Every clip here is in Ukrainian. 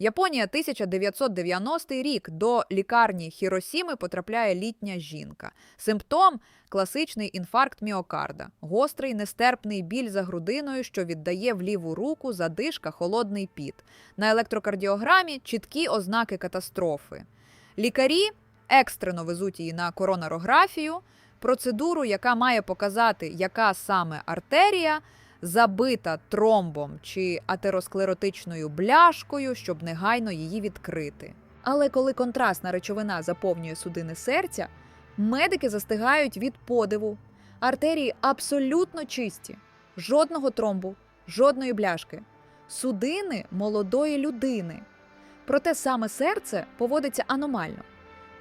Японія, 1990 рік. До лікарні Хіросіми потрапляє літня жінка. Симптом – класичний інфаркт міокарда. Гострий, нестерпний біль за грудиною, що віддає в ліву руку, задишка, холодний піт. На електрокардіограмі чіткі ознаки катастрофи. Лікарі екстрено везуть її на коронарографію, процедуру, яка має показати, яка саме артерія забита тромбом чи атеросклеротичною бляшкою, щоб негайно її відкрити. Але коли контрастна речовина заповнює судини серця, медики застигають від подиву. Артерії абсолютно чисті. Жодного тромбу, жодної бляшки. Судини молодої людини. Проте саме серце поводиться аномально.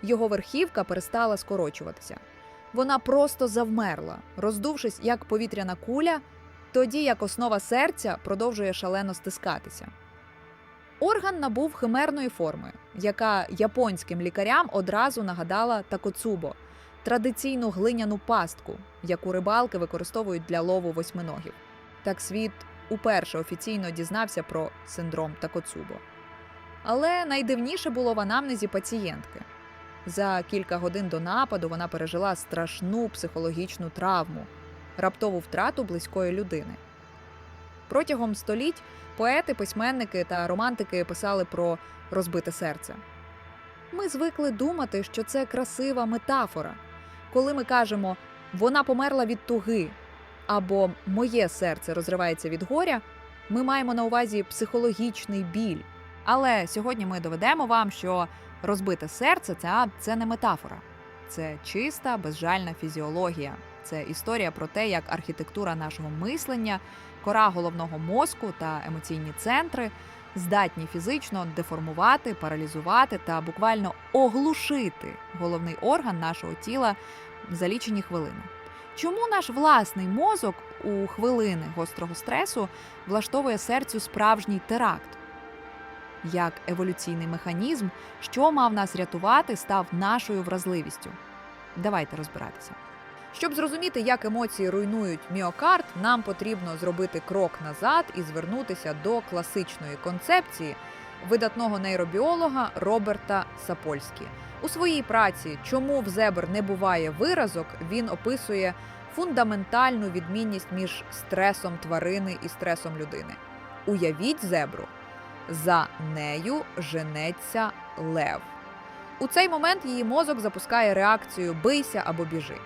Його верхівка перестала скорочуватися. Вона просто завмерла, роздувшись як повітряна куля, тоді як основа серця продовжує шалено стискатися. Орган набув химерної форми, яка японським лікарям одразу нагадала такоцубо – традиційну глиняну пастку, яку рибалки використовують для лову восьминогів. Так світ уперше офіційно дізнався про синдром такоцубо. Але найдивніше було в анамнезі пацієнтки. За кілька годин до нападу вона пережила страшну психологічну травму – раптову втрату близької людини. Протягом століть поети, письменники та романтики писали про розбите серце. Ми звикли думати, що це красива метафора. Коли ми кажемо «вона померла від туги» або «моє серце розривається від горя», ми маємо на увазі психологічний біль. Але сьогодні ми доведемо вам, що розбите серце – це не метафора. Це чиста, безжальна фізіологія. Це історія про те, як архітектура нашого мислення, кора головного мозку та емоційні центри здатні фізично деформувати, паралізувати та буквально оглушити головний орган нашого тіла за лічені хвилини. Чому наш власний мозок у хвилини гострого стресу влаштовує серцю справжній теракт? Як еволюційний механізм, що мав нас рятувати, став нашою вразливістю? Давайте розбиратися. Щоб зрозуміти, як емоції руйнують міокард, нам потрібно зробити крок назад і звернутися до класичної концепції видатного нейробіолога Роберта Сапольські. У своїй праці «Чому в зебр не буває виразок» він описує фундаментальну відмінність між стресом тварини і стресом людини. Уявіть зебру. За нею женеться лев. У цей момент її мозок запускає реакцію «бийся або біжи».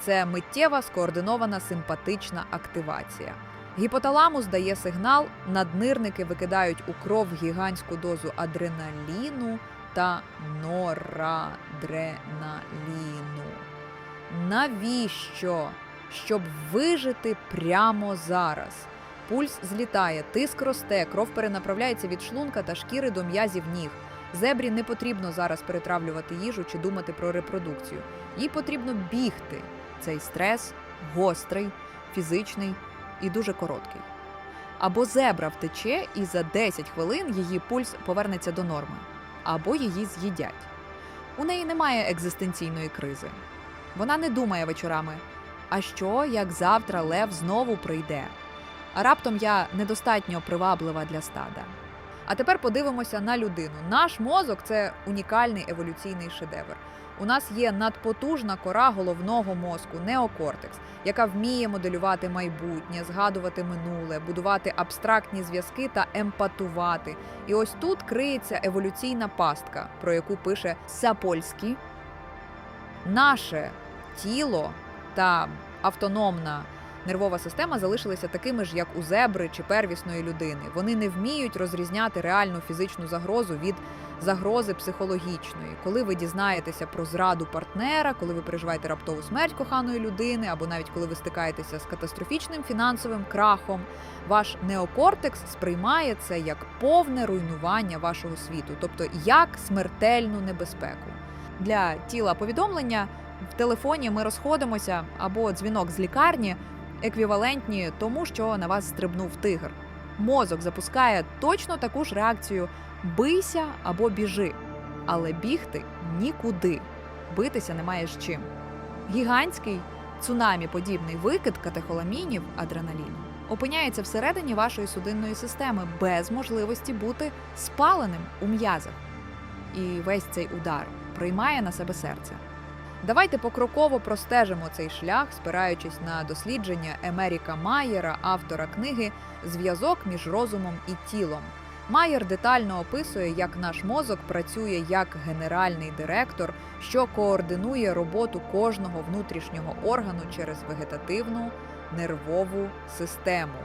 Це миттєва скоординована симпатична активація. Гіпоталамус дає сигнал, наднирники викидають у кров гігантську дозу адреналіну та норадреналіну. Навіщо? Щоб вижити прямо зараз. Пульс злітає, тиск росте, кров перенаправляється від шлунка та шкіри до м'язів ніг. Зебрі не потрібно зараз перетравлювати їжу чи думати про репродукцію. Їй потрібно бігти. Цей стрес гострий, фізичний і дуже короткий. Або зебра втече і за 10 хвилин її пульс повернеться до норми. Або її з'їдять. У неї немає екзистенційної кризи. Вона не думає вечорами, а що, як завтра лев знову прийде? А раптом я недостатньо приваблива для стада. А тепер подивимося на людину. Наш мозок – це унікальний еволюційний шедевр. У нас є надпотужна кора головного мозку – неокортекс, яка вміє моделювати майбутнє, згадувати минуле, будувати абстрактні зв'язки та емпатувати. І ось тут криється еволюційна пастка, про яку пише Сапольський. Наше тіло та автономна нервова система залишилися такими ж, як у зебри чи первісної людини. Вони не вміють розрізняти реальну фізичну загрозу від загрози психологічної. Коли ви дізнаєтеся про зраду партнера, коли ви переживаєте раптову смерть коханої людини, або навіть коли ви стикаєтеся з катастрофічним фінансовим крахом, ваш неокортекс сприймає це як повне руйнування вашого світу, тобто як смертельну небезпеку. Для тіла повідомлення в телефоні ми розходимося або дзвінок з лікарні еквівалентні тому, що на вас стрибнув тигр. Мозок запускає точно таку ж реакцію «бийся або біжи», але бігти нікуди, битися немає з чим. Гігантський, цунамі-подібний викид катехоламінів, адреналіну, опиняється всередині вашої судинної системи без можливості бути спаленим у м'язах. І весь цей удар приймає на себе серце. Давайте покроково простежимо цей шлях, спираючись на дослідження Емеріка Майєра, автора книги «Зв'язок між розумом і тілом». Майєр детально описує, як наш мозок працює як генеральний директор, що координує роботу кожного внутрішнього органу через вегетативну нервову систему.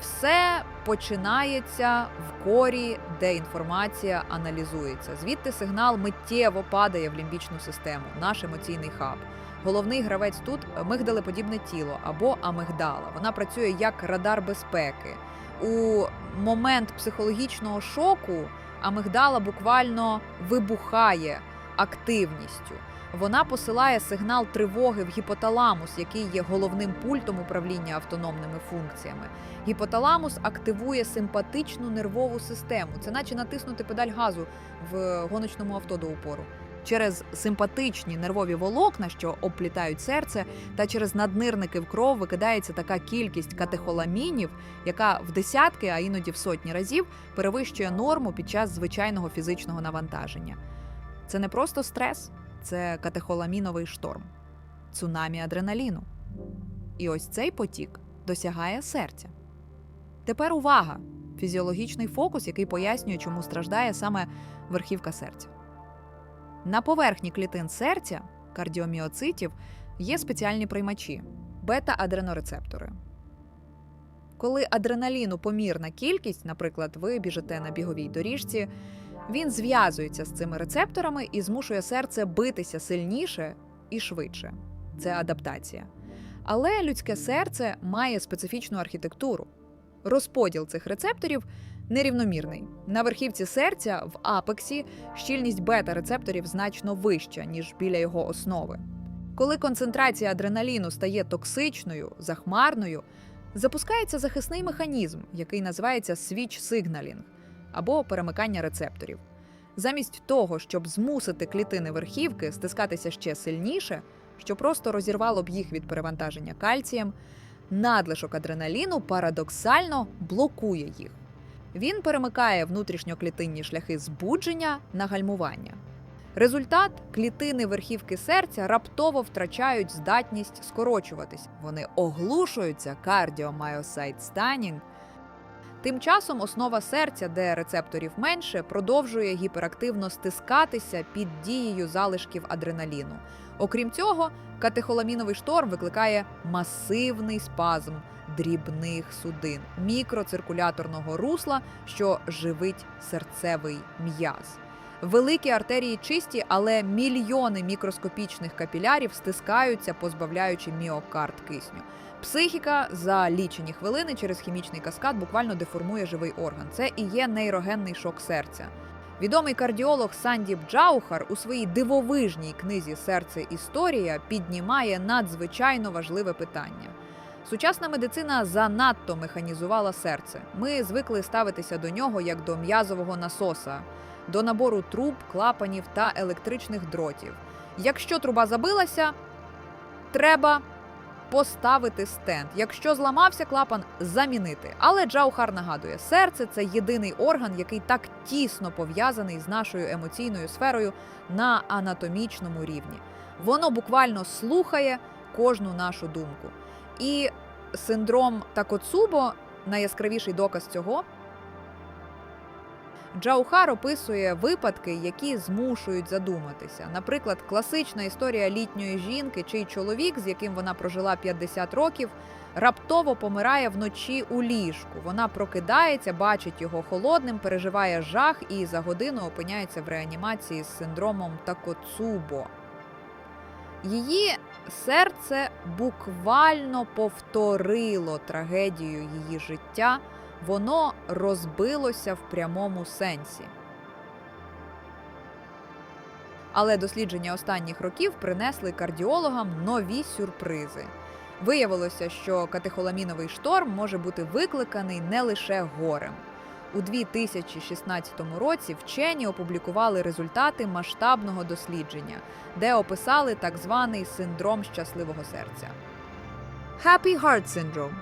Все починається в корі, де інформація аналізується. Звідти сигнал миттєво падає в лімбічну систему, наш емоційний хаб. Головний гравець тут – мигдалеподібне тіло або амигдала. Вона працює як радар безпеки. У момент психологічного шоку амигдала буквально вибухає активністю. Вона посилає сигнал тривоги в гіпоталамус, який є головним пультом управління автономними функціями. Гіпоталамус активує симпатичну нервову систему. Це наче натиснути педаль газу в гоночному авто до упору. Через симпатичні нервові волокна, що обплітають серце, та через наднирники в кров викидається така кількість катехоламінів, яка в десятки, а іноді в сотні разів перевищує норму під час звичайного фізичного навантаження. Це не просто стрес, це катехоламіновий шторм, цунамі адреналіну. І ось цей потік досягає серця. Тепер увага! Фізіологічний фокус, який пояснює, чому страждає саме верхівка серця. На поверхні клітин серця, кардіоміоцитів, є спеціальні приймачі – бета-адренорецептори. Коли адреналіну помірна кількість, наприклад, ви біжите на біговій доріжці, він зв'язується з цими рецепторами і змушує серце битися сильніше і швидше. Це адаптація. Але людське серце має специфічну архітектуру. Розподіл цих рецепторів нерівномірний. На верхівці серця, в апексі, щільність бета-рецепторів значно вища, ніж біля його основи. Коли концентрація адреналіну стає токсичною, захмарною, запускається захисний механізм, який називається switch-signaling, або перемикання рецепторів. Замість того, щоб змусити клітини верхівки стискатися ще сильніше, що просто розірвало б їх від перевантаження кальцієм, надлишок адреналіну парадоксально блокує їх. Він перемикає внутрішньоклітинні шляхи збудження на гальмування. Результат – клітини верхівки серця раптово втрачають здатність скорочуватись. Вони оглушуються cardiomyocyte stunning. Тим часом основа серця, де рецепторів менше, продовжує гіперактивно стискатися під дією залишків адреналіну. Окрім цього, катехоламіновий шторм викликає масивний спазм дрібних судин, мікроциркуляторного русла, що живить серцевий м'яз. Великі артерії чисті, але мільйони мікроскопічних капілярів стискаються, позбавляючи міокард кисню. Психіка за лічені хвилини через хімічний каскад буквально деформує живий орган. Це і є нейрогенний шок серця. Відомий кардіолог Сандіп Джаухар у своїй дивовижній книзі «Серце. Історія» піднімає надзвичайно важливе питання. Сучасна медицина занадто механізувала серце. Ми звикли ставитися до нього як до м'язового насоса, до набору труб, клапанів та електричних дротів. Якщо труба забилася, треба поставити стенд. Якщо зламався клапан, замінити. Але Джаухар нагадує, серце – це єдиний орган, який так тісно пов'язаний з нашою емоційною сферою на анатомічному рівні. Воно буквально слухає кожну нашу думку. І синдром Такоцубо – найяскравіший доказ цього. Джаухар описує випадки, які змушують задуматися. Наприклад, класична історія літньої жінки, чий чоловік, з яким вона прожила 50 років, раптово помирає вночі у ліжку. Вона прокидається, бачить його холодним, переживає жах і за годину опиняється в реанімації з синдромом Такоцубо. Її серце буквально повторило трагедію її життя. Воно розбилося в прямому сенсі. Але дослідження останніх років принесли кардіологам нові сюрпризи. Виявилося, що катехоламіновий шторм може бути викликаний не лише горем. У 2016 році вчені опублікували результати масштабного дослідження, де описали так званий синдром щасливого серця. Happy Heart Syndrome.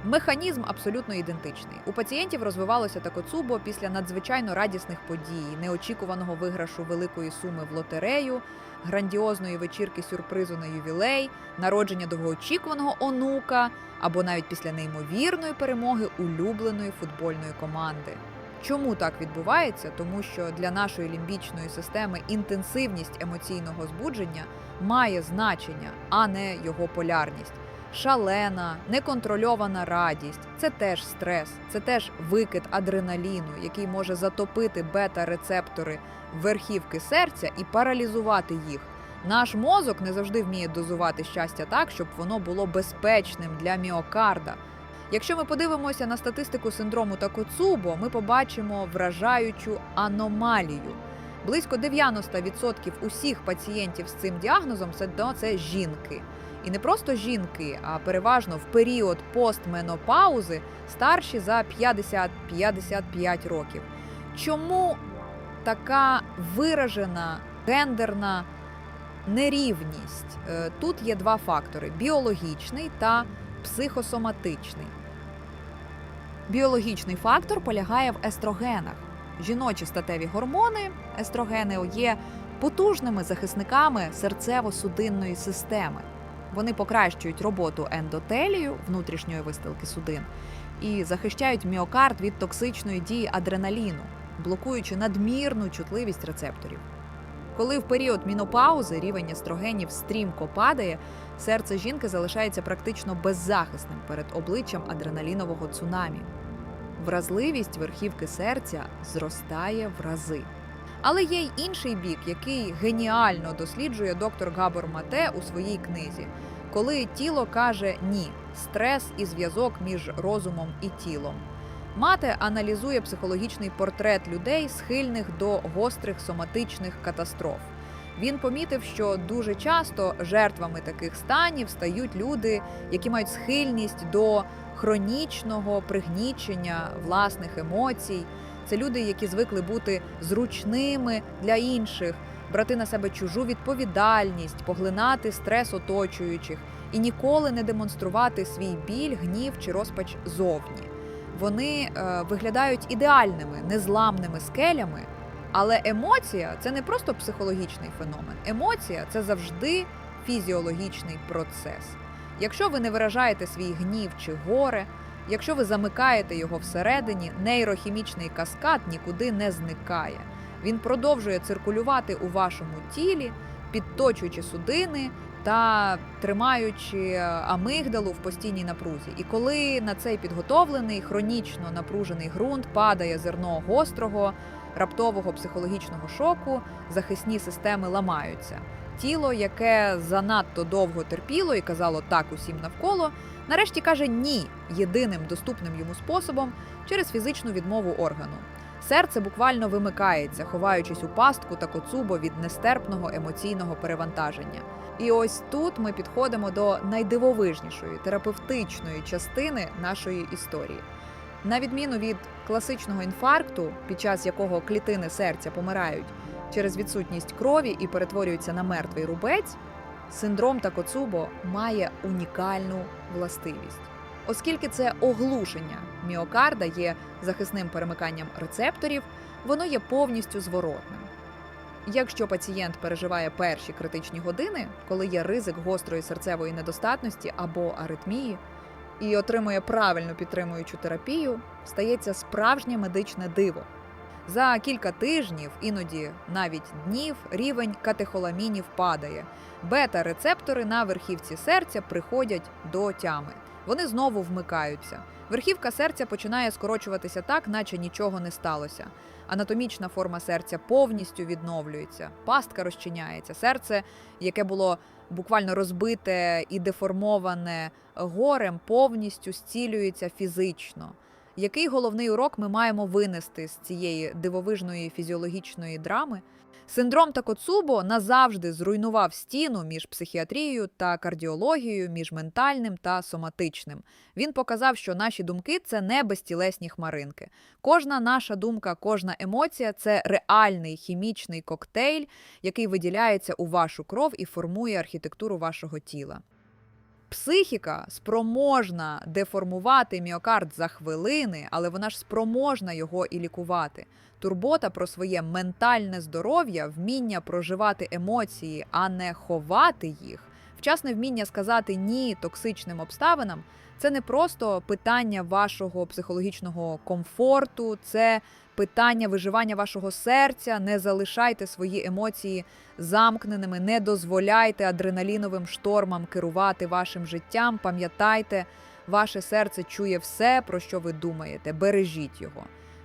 Механізм абсолютно ідентичний. У пацієнтів розвивалося такоцубо після надзвичайно радісних подій, неочікуваного виграшу великої суми в лотерею, грандіозної вечірки сюрпризу на ювілей, народження довгоочікуваного онука або навіть після неймовірної перемоги улюбленої футбольної команди. Чому так відбувається? Тому що для нашої лімбічної системи інтенсивність емоційного збудження має значення, а не його полярність. Шалена, неконтрольована радість – це теж стрес, це теж викид адреналіну, який може затопити бета-рецептори верхівки серця і паралізувати їх. Наш мозок не завжди вміє дозувати щастя так, щоб воно було безпечним для міокарда. Якщо ми подивимося на статистику синдрому Такоцубо, ми побачимо вражаючу аномалію. Близько 90% усіх пацієнтів з цим діагнозом – це жінки. І не просто жінки, а переважно в період постменопаузи старші за 50-55 років. Чому така виражена гендерна нерівність? Тут є два фактори – біологічний та психосоматичний. Біологічний фактор полягає в естрогенах. Жіночі статеві гормони, естрогени, є потужними захисниками серцево-судинної системи. Вони покращують роботу ендотелію, внутрішньої вистилки судин, і захищають міокард від токсичної дії адреналіну, блокуючи надмірну чутливість рецепторів. Коли в період менопаузи рівень естрогенів стрімко падає, серце жінки залишається практично беззахисним перед обличчям адреналінового цунамі. Вразливість верхівки серця зростає в рази. Але є й інший бік, який геніально досліджує доктор Габор Мате у своїй книзі. Коли тіло каже «ні» – стрес і зв'язок між розумом і тілом. Мате аналізує психологічний портрет людей, схильних до гострих соматичних катастроф. Він помітив, що дуже часто жертвами таких станів стають люди, які мають схильність до хронічного пригнічення власних емоцій. Це люди, які звикли бути зручними для інших, брати на себе чужу відповідальність, поглинати стрес оточуючих і ніколи не демонструвати свій біль, гнів чи розпач зовні. Вони виглядають ідеальними, незламними скелями, але емоція – це не просто психологічний феномен. Емоція – це завжди фізіологічний процес. Якщо ви не виражаєте свій гнів чи горе, якщо ви замикаєте його всередині, нейрохімічний каскад нікуди не зникає. Він продовжує циркулювати у вашому тілі, підточуючи судини та тримаючи амигдалу в постійній напрузі. І коли на цей підготовлений, хронічно напружений ґрунт падає зерно гострого, раптового психологічного шоку, захисні системи ламаються. Тіло, яке занадто довго терпіло і казало «так» усім навколо, нарешті каже «ні» єдиним доступним йому способом через фізичну відмову органу. Серце буквально вимикається, ховаючись у пастку Такоцубо від нестерпного емоційного перевантаження. І ось тут ми підходимо до найдивовижнішої, терапевтичної частини нашої історії. На відміну від класичного інфаркту, під час якого клітини серця помирають через відсутність крові і перетворюються на мертвий рубець, синдром Такоцубо має унікальну властивість. Оскільки це оглушення міокарда є захисним перемиканням рецепторів, воно є повністю зворотним. Якщо пацієнт переживає перші критичні години, коли є ризик гострої серцевої недостатності або аритмії, і отримує правильну підтримуючу терапію, стається справжнє медичне диво. За кілька тижнів, іноді навіть днів, рівень катехоламінів падає. Бета-рецептори на верхівці серця приходять до тями. Вони знову вмикаються. Верхівка серця починає скорочуватися так, наче нічого не сталося. Анатомічна форма серця повністю відновлюється. Пастка розчиняється. Серце, яке було буквально розбите і деформоване горем, повністю зцілюється фізично. Який головний урок ми маємо винести з цієї дивовижної фізіологічної драми? Синдром Такоцубо назавжди зруйнував стіну між психіатрією та кардіологією, між ментальним та соматичним. Він показав, що наші думки – це не безтілесні хмаринки. Кожна наша думка, кожна емоція – це реальний хімічний коктейль, який виділяється у вашу кров і формує архітектуру вашого тіла. Психіка спроможна деформувати міокард за хвилини, але вона ж спроможна його і лікувати. Турбота про своє ментальне здоров'я, вміння проживати емоції, а не ховати їх, вчасне вміння сказати «ні» токсичним обставинам – це не просто питання вашого психологічного комфорту, це питання виживання вашого серця. Не залишайте свої емоції замкненими, не дозволяйте адреналіновим штормам керувати вашим життям. Пам'ятайте, ваше серце чує все, про що ви думаєте. Бережіть його.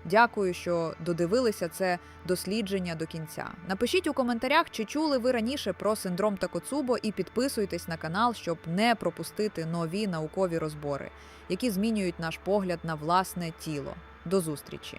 Дякую, що додивилися це дослідження до кінця. Напишіть у коментарях, чи чули ви раніше про синдром Такоцубо, і підписуйтесь на канал, щоб не пропустити нові наукові розбори, які змінюють наш погляд на власне тіло. До зустрічі!